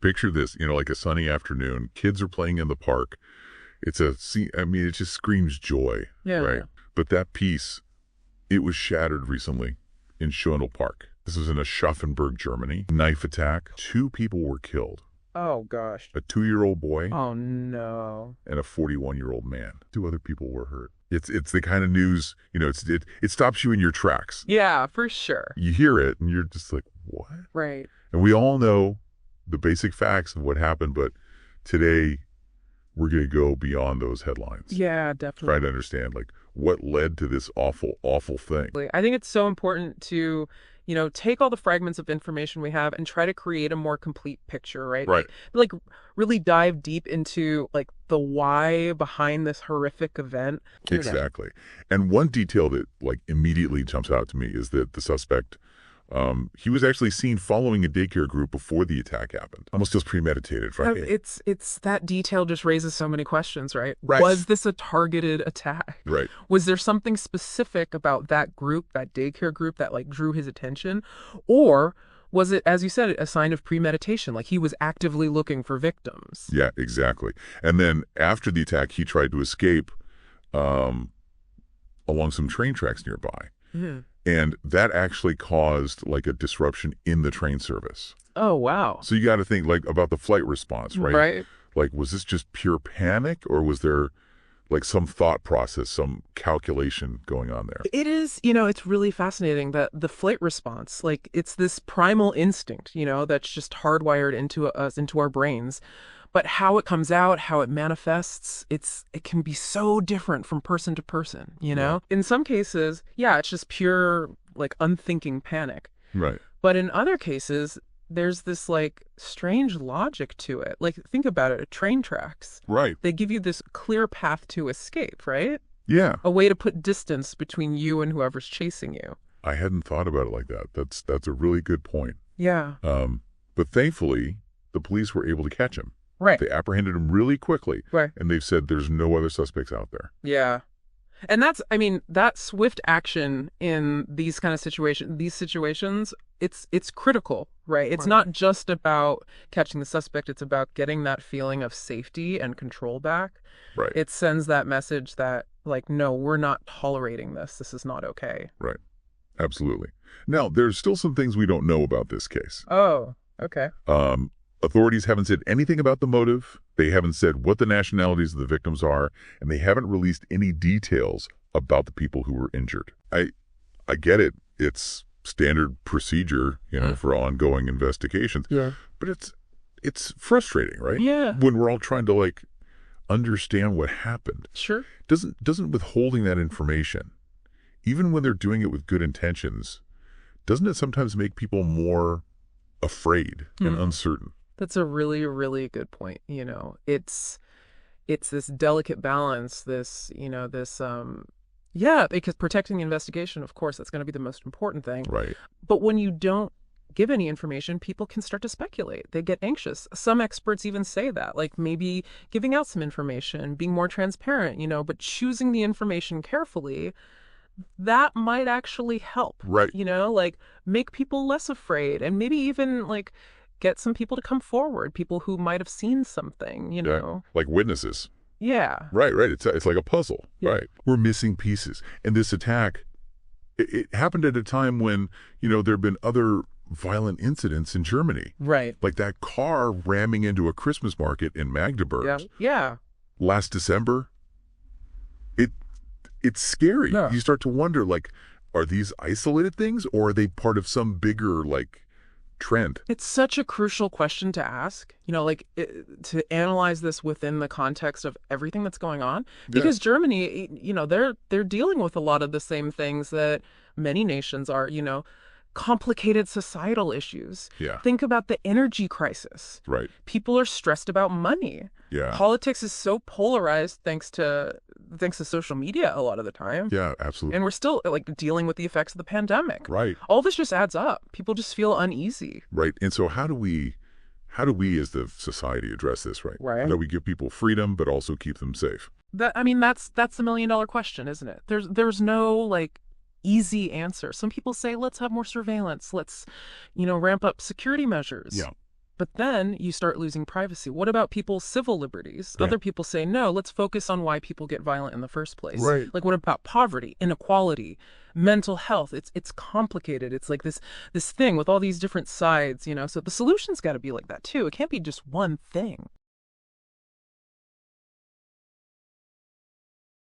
picture this, like a sunny afternoon. Kids are playing in the park. It's it just screams joy, Yeah. right? But that piece, it was shattered recently in Schönel Park. This was in Aschaffenburg, Germany. Knife attack. 2 people were killed. Oh, gosh. A 2-year-old boy Oh, no. and a 41-year-old man. 2 other people were hurt. It's the kind of news, it stops you in your tracks. Yeah, for sure. You hear it and you're just like, what? Right. And we all know the basic facts of what happened, but today we're going to go beyond those headlines. Yeah, definitely. Try to understand, what led to this awful, awful thing. I think it's so important to, take all the fragments of information we have and try to create a more complete picture, right? Right. Like really dive deep into the why behind this horrific event. Exactly. And one detail that immediately jumps out to me is that the suspect, he was actually seen following a daycare group before the attack happened. Almost feels premeditated, right? It's that detail just raises so many questions, right? Right. Was this a targeted attack? Right. Was there something specific about that group, that daycare group, that drew his attention? Or was it, as you said, a sign of premeditation? He was actively looking for victims. Yeah, exactly. And then after the attack, he tried to escape along some train tracks nearby. Hmm. And that actually caused a disruption in the train service. Oh, wow. So you got to think about the flight response, right? Right. Was this just pure panic, or was there some thought process, some calculation going on there? It is, it's really fascinating that the flight response, it's this primal instinct, that's just hardwired into us, into our brains. But how it comes out, how it manifests, it can be so different from person to person, Yeah. In some cases, yeah, it's just pure, unthinking panic. Right. But in other cases, there's this, strange logic to it. Think about it, train tracks. Right. They give you this clear path to escape, right? Yeah. A way to put distance between you and whoever's chasing you. I hadn't thought about it like that. That's a really good point. Yeah. But thankfully, the police were able to catch him. Right. They apprehended him really quickly. Right. And they've said there's no other suspects out there. Yeah. And that swift action in these kind of situations, it's critical, right? It's not just about catching the suspect. It's about getting that feeling of safety and control back. Right. It sends that message that, no, we're not tolerating this. This is not okay. Right. Absolutely. Now, there's still some things we don't know about this case. Oh, okay. Authorities haven't said anything about the motive. They haven't said what the nationalities of the victims are, and they haven't released any details about the people who were injured. I get it. It's standard procedure, for ongoing investigations. Yeah. But it's frustrating, right? Yeah. When we're all trying to understand what happened. Sure. Doesn't withholding that information, even when they're doing it with good intentions, doesn't it sometimes make people more afraid and uncertain? That's a really, really good point. It's this delicate balance, because protecting the investigation, of course, that's going to be the most important thing. Right. But when you don't give any information, people can start to speculate. They get anxious. Some experts even say that, maybe giving out some information, being more transparent, but choosing the information carefully, that might actually help. Right. Make people less afraid, and maybe even get some people to come forward, people who might have seen something, Yeah. Like witnesses. Yeah. Right. It's like a puzzle. Yeah. Right. We're missing pieces. And this attack, it happened at a time when, there have been other violent incidents in Germany. Right. Like that car ramming into a Christmas market in Magdeburg. Yeah. Yeah. Last December. It's scary. Yeah. You start to wonder, are these isolated things, or are they part of some bigger, trend? It's such a crucial question to ask, to analyze this within the context of everything that's going on. Because Germany, they're dealing with a lot of the same things that many nations are, complicated societal issues. Yeah. Think about the energy crisis. Right. People are stressed about money. Yeah. Politics is so polarized thanks to social media a lot of the time. Yeah, absolutely. And we're still dealing with the effects of the pandemic. Right. All this just adds up. People just feel uneasy. Right. And so how do we as the society address this, right? Right. How do we give people freedom but also keep them safe? That's the $1 million question, isn't it? There's no easy answer. Some people say, let's have more surveillance. Let's, ramp up security measures. Yeah. But then you start losing privacy. What about people's civil liberties? Yeah. Other people say, no, let's focus on why people get violent in the first place. Right. Like, what about poverty, inequality, mental health? It's complicated. It's like this thing with all these different sides, you know? So the solution's got to be like that, too. It can't be just one thing.